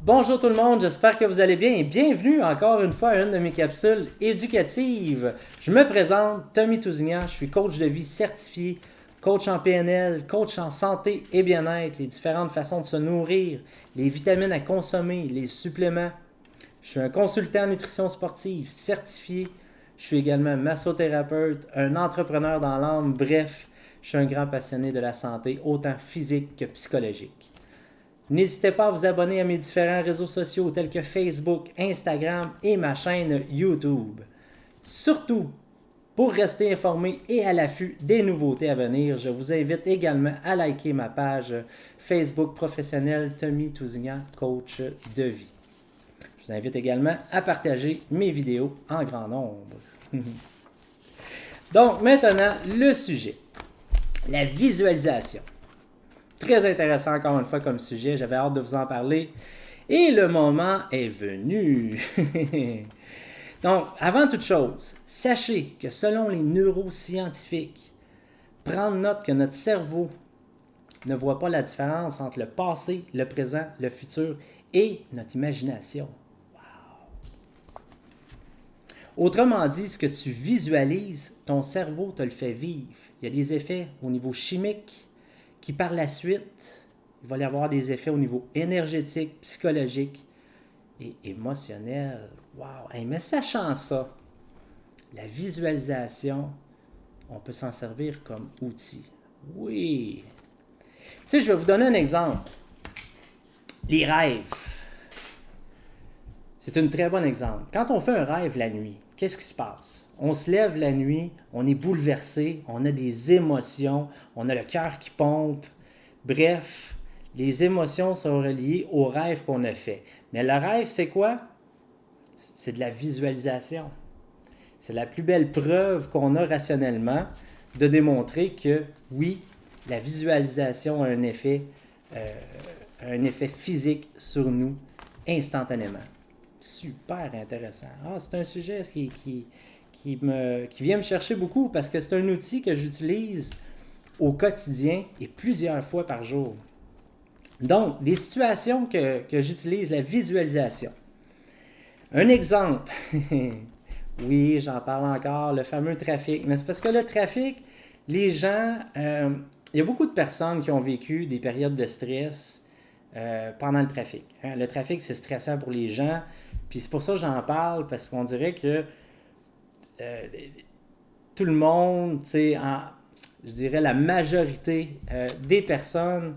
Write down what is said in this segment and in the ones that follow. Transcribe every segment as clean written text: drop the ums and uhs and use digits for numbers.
Bonjour tout le monde, j'espère que vous allez bien et bienvenue encore une fois à une de mes capsules éducatives. Je me présente, Tommy Tousignan, je suis coach de vie certifié, coach en PNL, coach en santé et bien-être, les différentes façons de se nourrir, les vitamines à consommer, les suppléments. Je suis un consultant en nutrition sportive certifié, je suis également massothérapeute, un entrepreneur dans l'âme, bref, je suis un grand passionné de la santé, autant physique que psychologique. N'hésitez pas à vous abonner à mes différents réseaux sociaux tels que Facebook, Instagram et ma chaîne YouTube. Surtout, pour rester informé et à l'affût des nouveautés à venir, je vous invite également à liker ma page Facebook professionnelle Tommy Tousignan, coach de vie. Je vous invite également à partager mes vidéos en grand nombre. Donc maintenant, le sujet, la visualisation. Très intéressant encore une fois comme sujet, j'avais hâte de vous en parler. Et le moment est venu. Donc, avant toute chose, sachez que selon les neuroscientifiques, prendre note que notre cerveau ne voit pas la différence entre le passé, le présent, le futur et notre imagination. Wow. Autrement dit, ce que tu visualises, ton cerveau te le fait vivre. Il y a des effets au niveau chimique, qui par la suite, il va y avoir des effets au niveau énergétique, psychologique et émotionnel. Wow! Hey, mais sachant ça, la visualisation, on peut s'en servir comme outil. Oui! Tu sais, je vais vous donner un exemple. Les rêves. C'est un très bon exemple. Quand on fait un rêve la nuit, qu'est-ce qui se passe? On se lève la nuit, on est bouleversé, on a des émotions, on a le cœur qui pompe. Bref, les émotions sont reliées au rêve qu'on a fait. Mais le rêve, c'est quoi? C'est de la visualisation. C'est la plus belle preuve qu'on a rationnellement de démontrer que oui, la visualisation a un effet physique sur nous instantanément. Super intéressant. C'est un sujet qui vient me chercher beaucoup parce que c'est un outil que j'utilise au quotidien et plusieurs fois par jour. Donc, des situations que j'utilise, la visualisation. Un exemple, oui, j'en parle encore, le fameux trafic. Mais c'est parce que le trafic, les gens, il y a beaucoup de personnes qui ont vécu des périodes de stress pendant le trafic. Le trafic, c'est stressant pour les gens. Puis c'est pour ça que j'en parle, parce qu'on dirait que tout le monde, tu sais, je dirais la majorité des personnes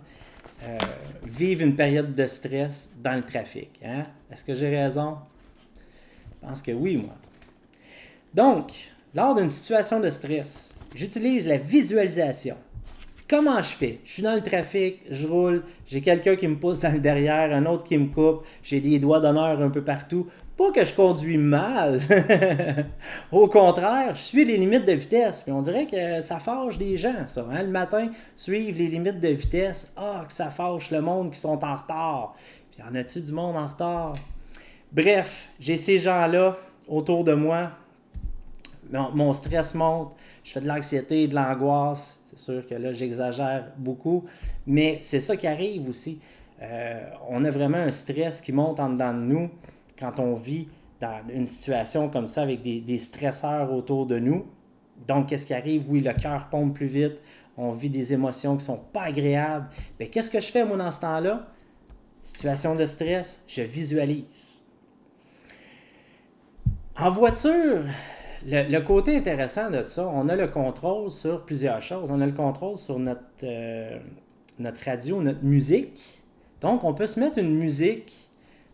vivent une période de stress dans le trafic. Est-ce que j'ai raison? Je pense que oui, moi. Donc, lors d'une situation de stress, j'utilise la visualisation. Comment je fais? Je suis dans le trafic, je roule, j'ai quelqu'un qui me pousse dans le derrière, un autre qui me coupe, j'ai des doigts d'honneur un peu partout. Pas que je conduis mal. Au contraire, je suis les limites de vitesse. Puis on dirait que ça fâche des gens, ça. Le matin, suivre les limites de vitesse. Que ça fâche le monde qui sont en retard. Puis y en a-tu du monde en retard? Bref, j'ai ces gens-là autour de moi. Mon stress monte. Je fais de l'anxiété, de l'angoisse. C'est sûr que là, j'exagère beaucoup. Mais c'est ça qui arrive aussi. On a vraiment un stress qui monte en dedans de nous quand on vit dans une situation comme ça avec des stresseurs autour de nous. Donc, qu'est-ce qui arrive? Oui, le cœur pompe plus vite. On vit des émotions qui ne sont pas agréables. Mais qu'est-ce que je fais, moi, dans ce temps-là? Situation de stress, je visualise. En voiture, le côté intéressant de ça, on a le contrôle sur plusieurs choses. On a le contrôle sur notre radio, notre musique. Donc, on peut se mettre une musique.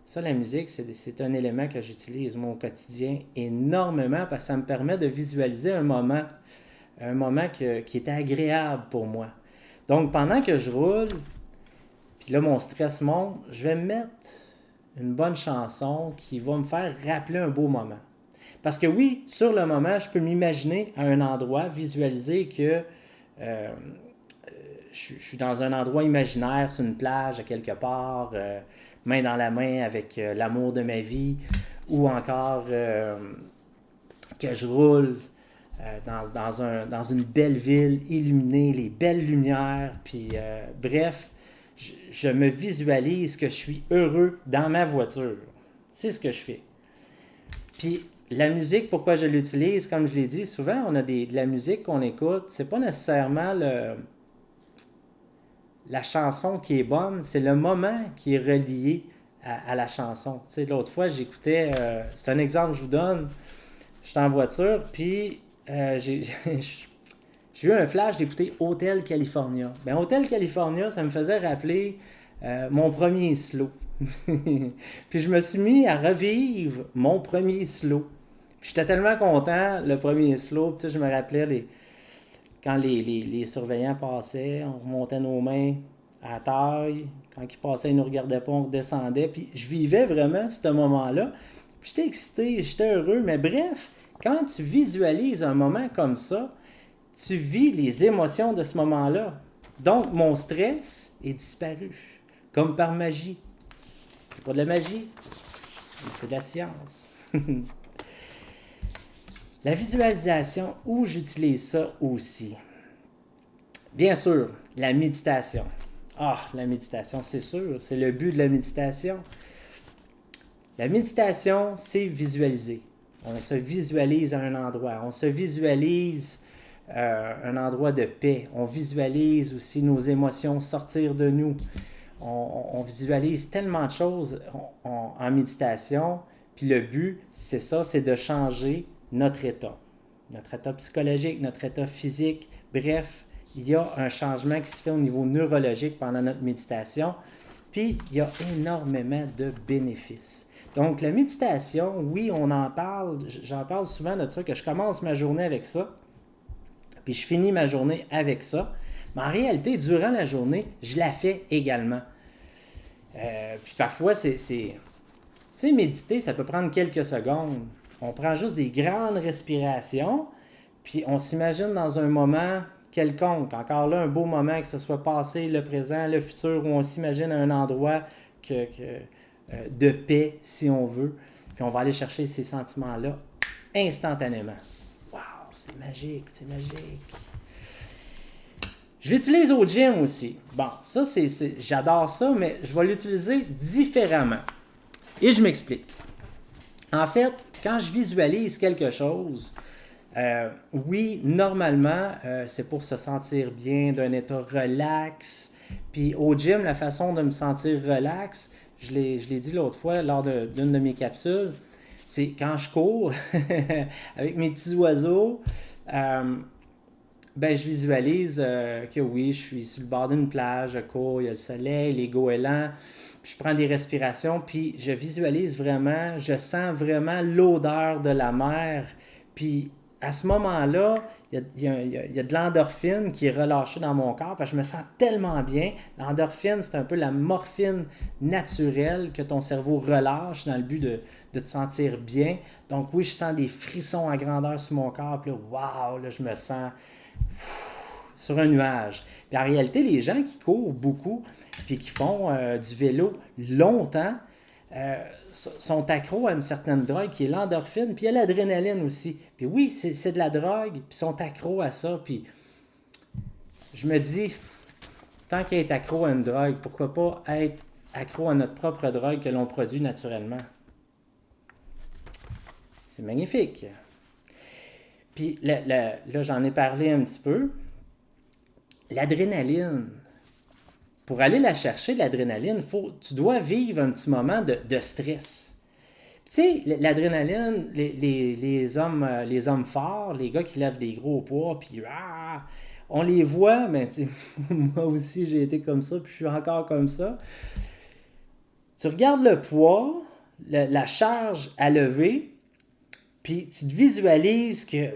Ça, la musique, c'est un élément que j'utilise moi, au quotidien énormément parce que ça me permet de visualiser un moment qui était agréable pour moi. Donc, pendant que je roule, puis là, mon stress monte, je vais me mettre une bonne chanson qui va me faire rappeler un beau moment. Parce que oui, sur le moment, je peux m'imaginer à un endroit, visualiser que je suis dans un endroit imaginaire, sur une plage, à quelque part, main dans la main avec l'amour de ma vie, ou encore que je roule dans une belle ville illuminée, les belles lumières, puis bref, je me visualise que je suis heureux dans ma voiture. C'est ce que je fais. Puis la musique, pourquoi je l'utilise, comme je l'ai dit, souvent on a de la musique qu'on écoute, c'est pas nécessairement la chanson qui est bonne, c'est le moment qui est relié à la chanson. Tu sais, l'autre fois, j'écoutais, c'est un exemple que je vous donne, j'étais en voiture, puis j'ai eu un flash d'écouter Hotel California. Ben, Hotel California, ça me faisait rappeler mon premier slow. Puis je me suis mis à revivre mon premier slow. Puis j'étais tellement content, le premier slow, tu sais, je me rappelais quand les surveillants passaient, on remontait nos mains à la taille. Quand ils passaient, ils ne nous regardaient pas, on redescendait. Puis je vivais vraiment ce moment-là. Puis j'étais excité, j'étais heureux. Mais bref, quand tu visualises un moment comme ça, tu vis les émotions de ce moment-là. Donc, mon stress est disparu, comme par magie. C'est pas de la magie, c'est de la science. La visualisation, où j'utilise ça aussi? Bien sûr, la méditation. La méditation, c'est sûr, c'est le but de la méditation. La méditation, c'est visualiser. On se visualise à un endroit, on se visualise un endroit de paix. On visualise aussi nos émotions sortir de nous. On visualise tellement de choses en méditation. Puis le but, c'est ça, c'est de changer notre état. Notre état psychologique, notre état physique. Bref, il y a un changement qui se fait au niveau neurologique pendant notre méditation. Puis, il y a énormément de bénéfices. Donc, la méditation, oui, on en parle. J'en parle souvent de ça, que je commence ma journée avec ça. Puis, je finis ma journée avec ça. Mais en réalité, durant la journée, je la fais également. Puis parfois, tu sais, méditer, ça peut prendre quelques secondes. On prend juste des grandes respirations, puis on s'imagine dans un moment quelconque. Encore là, un beau moment, que ce soit passé, le présent, le futur, où on s'imagine à un endroit de paix, si on veut. Puis on va aller chercher ces sentiments-là instantanément. Wow, c'est magique, c'est magique. Je l'utilise au gym aussi. Bon, ça, j'adore ça, mais je vais l'utiliser différemment. Et je m'explique. En fait, quand je visualise quelque chose, oui, normalement, c'est pour se sentir bien, d'un état relax. Puis au gym, la façon de me sentir relax, je l'ai dit l'autre fois lors d'une de mes capsules, c'est quand je cours avec mes petits oiseaux, je visualise que oui, je suis sur le bord d'une plage, je cours, il y a le soleil, les goélands, puis je prends des respirations, puis je visualise vraiment, je sens vraiment l'odeur de la mer, puis à ce moment-là, il y a de l'endorphine qui est relâchée dans mon corps, parce que je me sens tellement bien. L'endorphine, c'est un peu la morphine naturelle que ton cerveau relâche dans le but de te sentir bien. Donc oui, je sens des frissons à grandeur sur mon corps, puis là, wow, là, je me sens sur un nuage. Puis en réalité, les gens qui courent beaucoup puis qui font du vélo longtemps sont accros à une certaine drogue qui est l'endorphine, puis il y a l'adrénaline aussi. Puis oui, c'est de la drogue, puis ils sont accros à ça. Puis je me dis, tant qu'à être accro à une drogue, pourquoi pas être accro à notre propre drogue que l'on produit naturellement? C'est magnifique. Puis là, j'en ai parlé un petit peu. L'adrénaline, pour aller la chercher, l'adrénaline, tu dois vivre un petit moment de stress. Tu sais, l'adrénaline, les hommes forts, les gars qui lèvent des gros poids, puis on les voit, mais moi aussi j'ai été comme ça, puis je suis encore comme ça. Tu regardes le poids, la charge à lever, puis tu te visualises que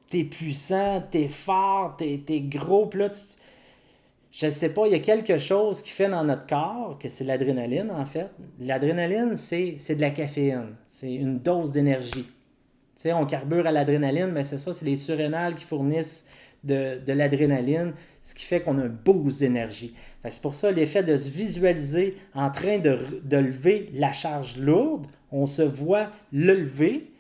t'es puissant, t'es fort, t'es gros, puis là, je ne sais pas, il y a quelque chose qui fait dans notre corps, que c'est l'adrénaline en fait. L'adrénaline, c'est de la caféine, c'est une dose d'énergie. Tu sais, on carbure à l'adrénaline, mais c'est ça, c'est les surrénales qui fournissent de l'adrénaline, ce qui fait qu'on a un boost d'énergie. C'est pour ça l'effet de se visualiser en train de lever la charge lourde, on se voit le lever.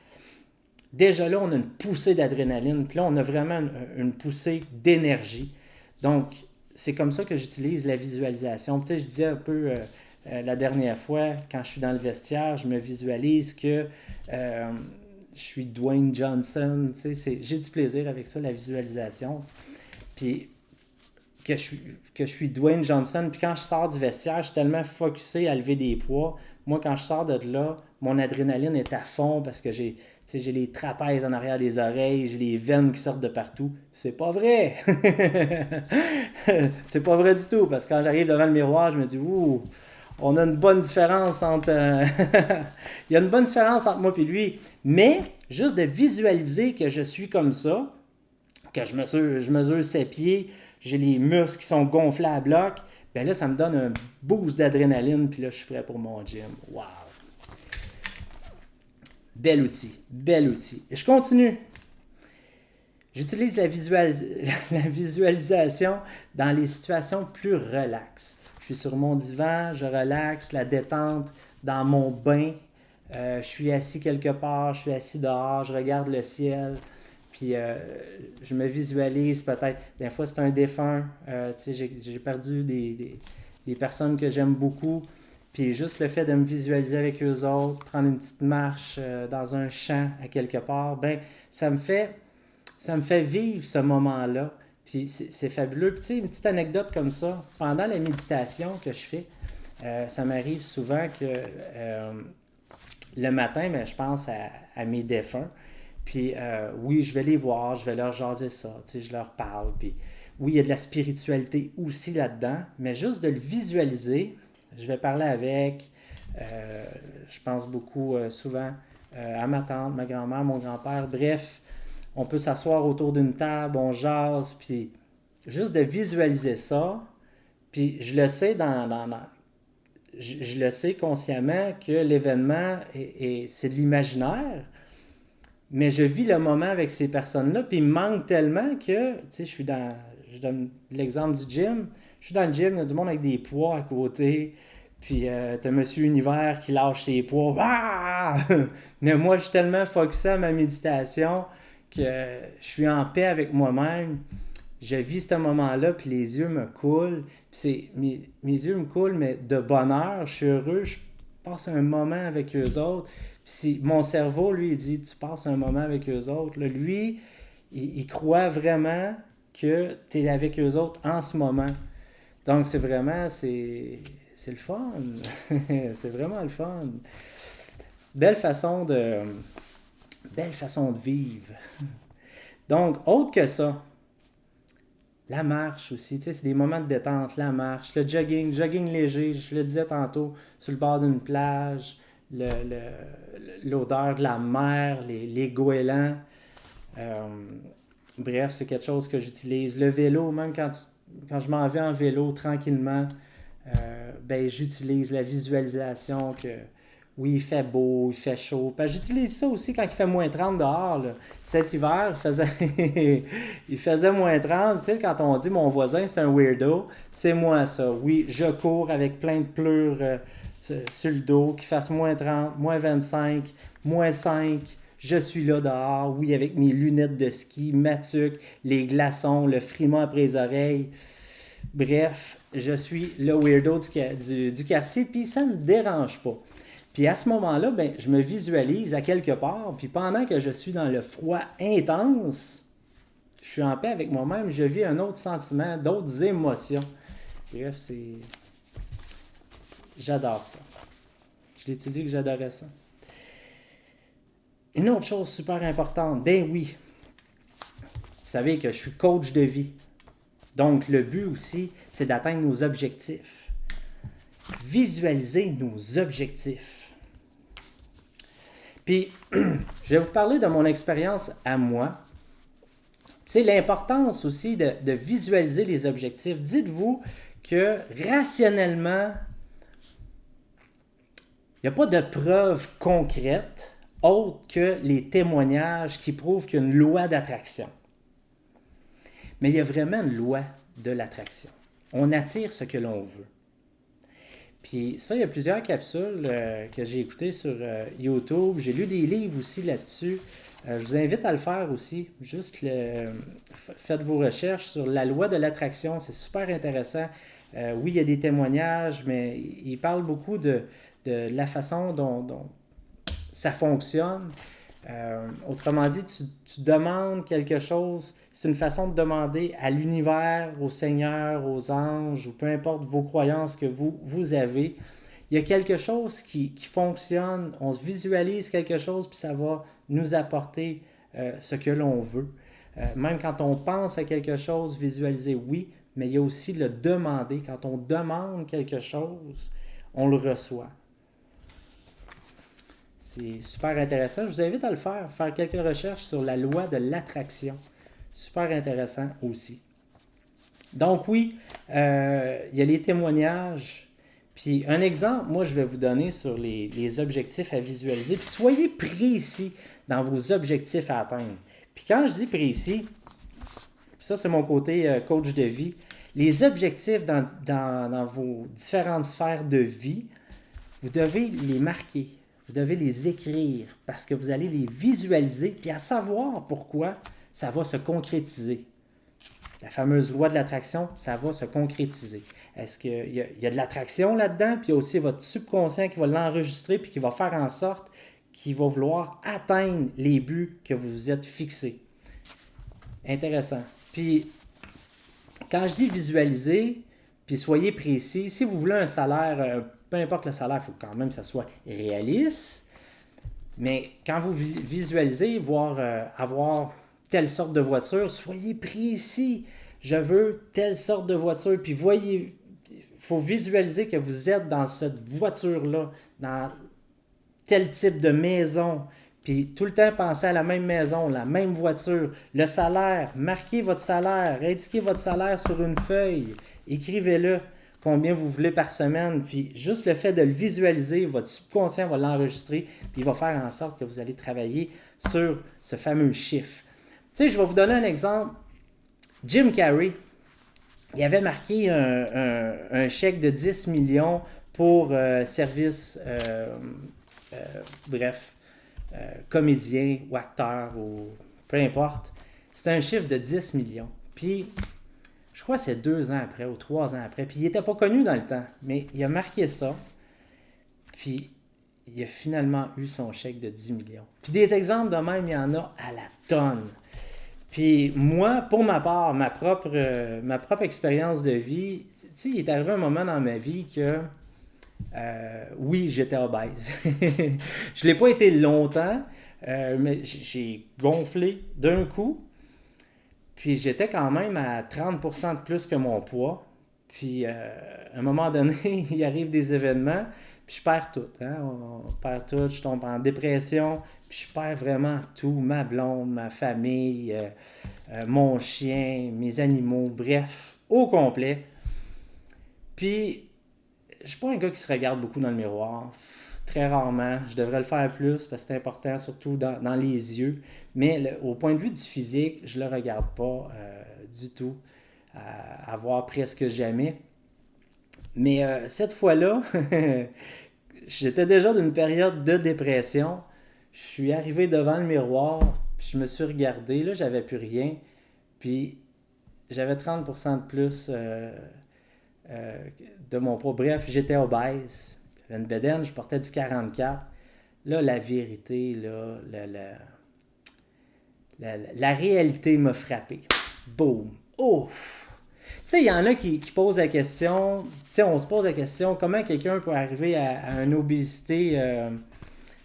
Déjà là, on a une poussée d'adrénaline, puis là, on a vraiment une poussée d'énergie. Donc, c'est comme ça que j'utilise la visualisation. Tu sais, je disais un peu la dernière fois, quand je suis dans le vestiaire, je me visualise que je suis Dwayne Johnson. Tu sais, j'ai du plaisir avec ça, la visualisation. Puis que je suis Dwayne Johnson. Puis quand je sors du vestiaire, je suis tellement focusé à lever des poids. Moi, quand je sors de là, mon adrénaline est à fond parce que j'ai les trapèzes en arrière des oreilles, j'ai les veines qui sortent de partout. C'est pas vrai! C'est pas vrai du tout, parce que quand j'arrive devant le miroir, je me dis, ouh, on a une bonne différence entre. Il y a une bonne différence entre moi et lui. Mais juste de visualiser que je suis comme ça, que je mesure 7 pieds, j'ai les muscles qui sont gonflés à bloc, ben là, ça me donne un boost d'adrénaline, puis là, je suis prêt pour mon gym. Wow! Bel outil, bel outil. Et je continue. J'utilise la visualisation dans les situations plus relaxes. Je suis sur mon divan, je relaxe, la détente dans mon bain. Je suis assis quelque part, je suis assis dehors, je regarde le ciel. Puis je me visualise peut-être. Des fois, c'est un défunt. J'ai perdu des personnes que j'aime beaucoup. Puis juste le fait de me visualiser avec eux autres, prendre une petite marche dans un champ à quelque part, ben ça me fait vivre ce moment-là. Puis c'est fabuleux. Puis tu sais, une petite anecdote comme ça, pendant la méditation que je fais, ça m'arrive souvent que le matin, ben, je pense à mes défunts. Puis oui, je vais les voir, je vais leur jaser ça, tu sais, je leur parle. Puis oui, il y a de la spiritualité aussi là-dedans, mais juste de le visualiser, je vais parler avec, je pense beaucoup souvent à ma tante, ma grand-mère, mon grand-père, bref, on peut s'asseoir autour d'une table, on jase, puis juste de visualiser ça, puis je le sais je le sais consciemment que l'événement c'est de l'imaginaire, mais je vis le moment avec ces personnes-là, puis il me manque tellement que, tu sais, je donne l'exemple du gym, je suis dans le gym, il y a du monde avec des poids à côté, puis t'as Monsieur Univers qui lâche ses poids, ah! Mais moi, je suis tellement focusé à ma méditation que je suis en paix avec moi-même, je vis ce moment-là, puis les yeux me coulent, puis mes yeux me coulent, mais de bonheur, je suis heureux, je passe un moment avec eux autres, si mon cerveau, lui, il dit, tu passes un moment avec eux autres. Là, lui, il croit vraiment que tu es avec eux autres en ce moment. Donc, c'est le fun. C'est vraiment le fun. Belle façon de, belle façon de vivre. Donc, autre que ça, la marche aussi, tu sais, c'est des moments de détente, la marche, le jogging léger, je le disais tantôt, sur le bord d'une plage, l'odeur de la mer, les goélands. Euh, Bref, c'est quelque chose que j'utilise. Le vélo, même quand je m'en vais en vélo tranquillement, ben, j'utilise la visualisation que oui, il fait beau, il fait chaud. Ben, j'utilise ça aussi quand il fait moins 30 dehors. Là. Cet hiver, il faisait moins 30. Tu sais, quand on dit mon voisin, c'est un weirdo, c'est moi ça. Oui, je cours avec plein de pleurs sur le dos, qu'il fasse moins 30, moins 25, moins 5. Je suis là dehors, oui, avec mes lunettes de ski, ma tuque, les glaçons, le frimant après les oreilles. Bref, je suis le weirdo du quartier, puis ça ne me dérange pas. Puis à ce moment-là, ben, je me visualise à quelque part, puis pendant que je suis dans le froid intense, je suis en paix avec moi-même, je vis un autre sentiment, d'autres émotions. Bref, j'adore ça. Je l'ai dit que j'adorais ça. Une autre chose super importante, ben oui, vous savez que je suis coach de vie. Donc le but aussi, c'est d'atteindre nos objectifs. Visualiser nos objectifs. Puis, je vais vous parler de mon expérience à moi. Tu sais, l'importance aussi de visualiser les objectifs. Dites-vous que rationnellement, il n'y a pas de preuves concrètes autres que les témoignages qui prouvent qu'il y a une loi d'attraction. Mais il y a vraiment une loi de l'attraction. On attire ce que l'on veut. Puis ça, il y a plusieurs capsules que j'ai écoutées sur YouTube. J'ai lu des livres aussi là-dessus. Je vous invite à le faire aussi. Faites vos recherches sur la loi de l'attraction. C'est super intéressant. Oui, il y a des témoignages, mais il parle beaucoup de la façon dont ça fonctionne. Autrement dit, tu demandes quelque chose, c'est une façon de demander à l'univers, au Seigneur, aux anges, ou peu importe vos croyances que vous avez. Il y a quelque chose qui fonctionne, on se visualise quelque chose, puis ça va nous apporter ce que l'on veut. Même quand on pense à quelque chose, visualiser, oui, mais il y a aussi le demander. Quand on demande quelque chose, on le reçoit. C'est super intéressant. Je vous invite à le faire quelques recherches sur la loi de l'attraction. Super intéressant aussi. Donc oui, il y a les témoignages. Puis un exemple, moi je vais vous donner sur les objectifs à visualiser. Puis soyez précis dans vos objectifs à atteindre. Puis quand je dis précis, ça c'est mon côté coach de vie, les objectifs dans vos différentes sphères de vie, vous devez les marquer. Vous devez les écrire parce que vous allez les visualiser puis à savoir pourquoi ça va se concrétiser. La fameuse loi de l'attraction, ça va se concrétiser. Est-ce qu'il y a de l'attraction là-dedans, puis il y a aussi votre subconscient qui va l'enregistrer puis qui va faire en sorte qu'il va vouloir atteindre les buts que vous vous êtes fixés. Intéressant. Puis, quand je dis visualiser, puis soyez précis, si vous voulez un salaire, peu importe le salaire, il faut quand même que ça soit réaliste. Mais quand vous visualisez, avoir telle sorte de voiture, soyez précis. Je veux telle sorte de voiture. Puis voyez, il faut visualiser que vous êtes dans cette voiture-là, dans tel type de maison. Puis tout le temps, pensez à la même maison, la même voiture, le salaire. Marquez votre salaire, indiquez votre salaire sur une feuille. Écrivez-le. Combien vous voulez par semaine, puis juste le fait de le visualiser, votre subconscient va l'enregistrer, puis il va faire en sorte que vous allez travailler sur ce fameux chiffre. Tu sais, je vais vous donner un exemple. Jim Carrey, il avait marqué un chèque de 10 millions pour service, comédien ou acteur, ou peu importe. C'est un chiffre de 10 millions. Puis, je crois que c'est 2 ans après ou 3 ans après. Puis il n'était pas connu dans le temps, mais il a marqué ça. Puis il a finalement eu son chèque de 10 millions. Puis des exemples de même, il y en a à la tonne. Puis moi, pour ma part, ma propre expérience de vie, tu sais, il est arrivé un moment dans ma vie que, oui, j'étais obèse. Je ne l'ai pas été longtemps, mais j'ai gonflé d'un coup. Puis j'étais quand même à 30% de plus que mon poids. Puis à un moment donné, il arrive des événements, puis je perds tout. Hein? On perd tout, je tombe en dépression, puis je perds vraiment tout. Ma blonde, ma famille, mon chien, mes animaux, bref, au complet. Puis je suis pas un gars qui se regarde beaucoup dans le miroir. Très rarement. Je devrais le faire plus parce que c'est important, surtout dans les yeux. Mais au point de vue du physique, je ne le regarde pas du tout. À voir presque jamais. Mais cette fois-là, j'étais déjà dans une période de dépression. Je suis arrivé devant le miroir, puis je me suis regardé. Là, j'avais plus rien. Puis j'avais 30% de plus de mon poids. Bref, j'étais obèse. J'avais une bédaine, je portais du 44. Là, la vérité, là, la réalité m'a frappé. Boum! Oh! Tu sais, il y en a qui posent la question, tu sais, on se pose la question, comment quelqu'un peut arriver à une obésité,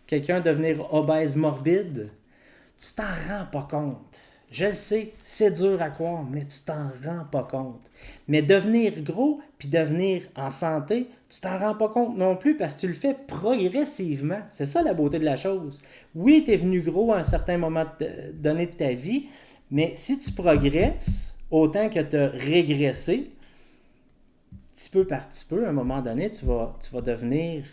quelqu'un devenir obèse morbide? Tu t'en rends pas compte. Je le sais, c'est dur à croire, mais tu t'en rends pas compte. Mais devenir gros, puis devenir en santé, tu t'en rends pas compte non plus parce que tu le fais progressivement. C'est ça la beauté de la chose. Oui, tu es venu gros à un certain moment donné de ta vie, mais si tu progresses autant que tu as régressé, petit peu par petit peu, à un moment donné, tu vas devenir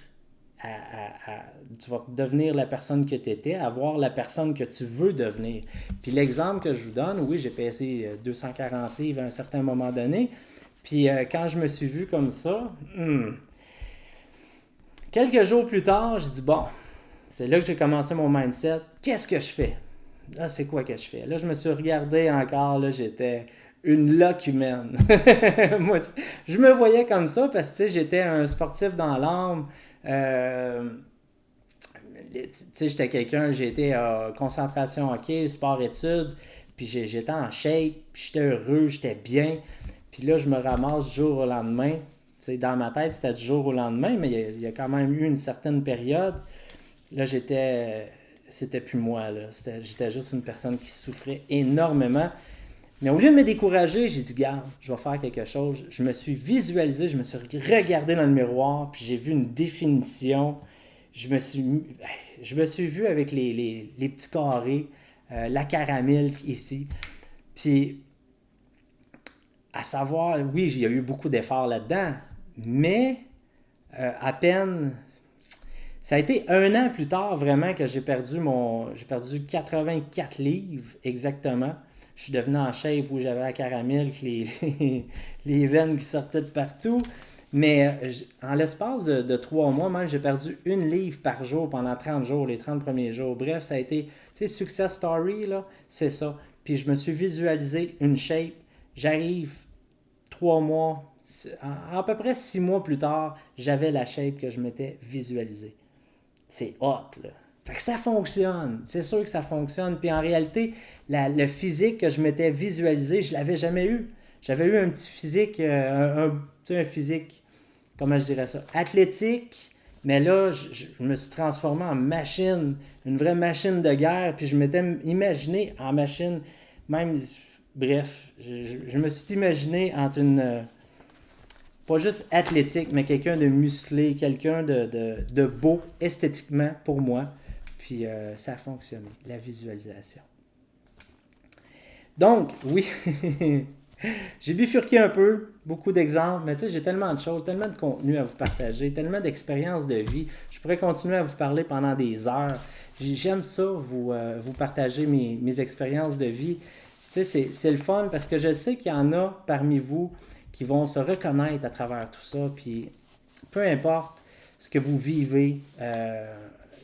tu vas devenir la personne que tu étais, avoir la personne que tu veux devenir. Puis l'exemple que je vous donne, oui, j'ai pesé 240 livres à un certain moment donné, puis quand je me suis vu comme ça, Quelques jours plus tard, je dis bon, c'est là que j'ai commencé mon mindset. Qu'est-ce que je fais? Là, c'est quoi que je fais? Là, je me suis regardé encore, là, j'étais une loque humaine. Moi, je me voyais comme ça parce que, tu sais, j'étais un sportif dans l'âme. Tu sais, j'étais quelqu'un, j'ai été concentration hockey, sport-études, puis j'étais en shape, puis j'étais heureux, j'étais bien. Puis là, je me ramasse du jour au lendemain. Tu sais, dans ma tête, c'était du jour au lendemain, mais il y a quand même eu une certaine période. Là, c'était plus moi, là. J'étais juste une personne qui souffrait énormément. Mais au lieu de me décourager, j'ai dit, garde, je vais faire quelque chose. Je me suis visualisé, je me suis regardé dans le miroir, puis j'ai vu une définition. Je me suis vu avec les petits carrés, la caramel ici. Puis, à savoir, oui, il y a eu beaucoup d'efforts là-dedans, mais à peine. Ça a été 1 an plus tard vraiment que j'ai perdu 84 livres exactement. Je suis devenu en shape où j'avais la caramel, les veines qui sortaient de partout. Mais en l'espace de 3 mois, même, j'ai perdu 1 livre par jour pendant 30 jours, les 30 premiers jours. Bref, ça a été, tu sais, success story, là, c'est ça. Puis je me suis visualisé une shape. J'arrive 3 mois, à peu près 6 mois plus tard, j'avais la shape que je m'étais visualisée. C'est hot, là. Fait que ça fonctionne. C'est sûr que ça fonctionne. Puis en réalité, le physique que je m'étais visualisé, je l'avais jamais eu. J'avais eu un petit physique, tu sais, un physique, comment je dirais ça, athlétique, mais là, je me suis transformé en machine, une vraie machine de guerre, puis je m'étais imaginé en machine, même, bref, je me suis imaginé entre pas juste athlétique, mais quelqu'un de musclé, quelqu'un de beau esthétiquement pour moi. Puis ça a fonctionné, la visualisation. Donc, oui, j'ai bifurqué un peu, beaucoup d'exemples, mais tu sais, j'ai tellement de choses, tellement de contenu à vous partager, tellement d'expériences de vie. Je pourrais continuer à vous parler pendant des heures. J'aime ça, vous partager mes expériences de vie. Tu sais, c'est le fun parce que je sais qu'il y en a parmi vous qui vont se reconnaître à travers tout ça. Puis peu importe ce que vous vivez,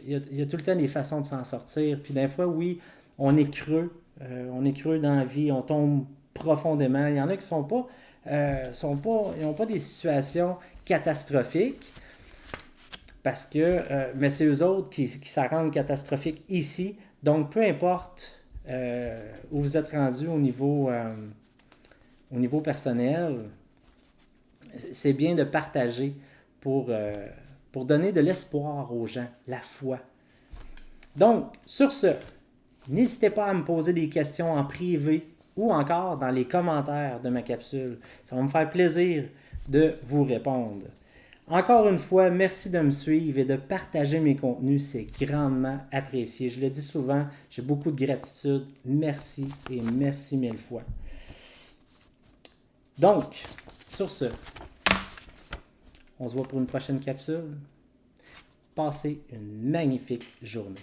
il y a tout le temps des façons de s'en sortir. Puis des fois, oui, on est creux dans la vie, on tombe profondément. Il y en a qui ils n'ont pas des situations catastrophiques, parce que, mais c'est eux autres qui ça rendent catastrophique ici. Donc, peu importe où vous êtes rendu au niveau personnel, c'est bien de partager pour donner de l'espoir aux gens, la foi. Donc, sur ce, n'hésitez pas à me poser des questions en privé ou encore dans les commentaires de ma capsule. Ça va me faire plaisir de vous répondre. Encore une fois, merci de me suivre et de partager mes contenus. C'est grandement apprécié. Je le dis souvent, j'ai beaucoup de gratitude. Merci et merci 1000 fois. Donc, sur ce, on se voit pour une prochaine capsule. Passez une magnifique journée.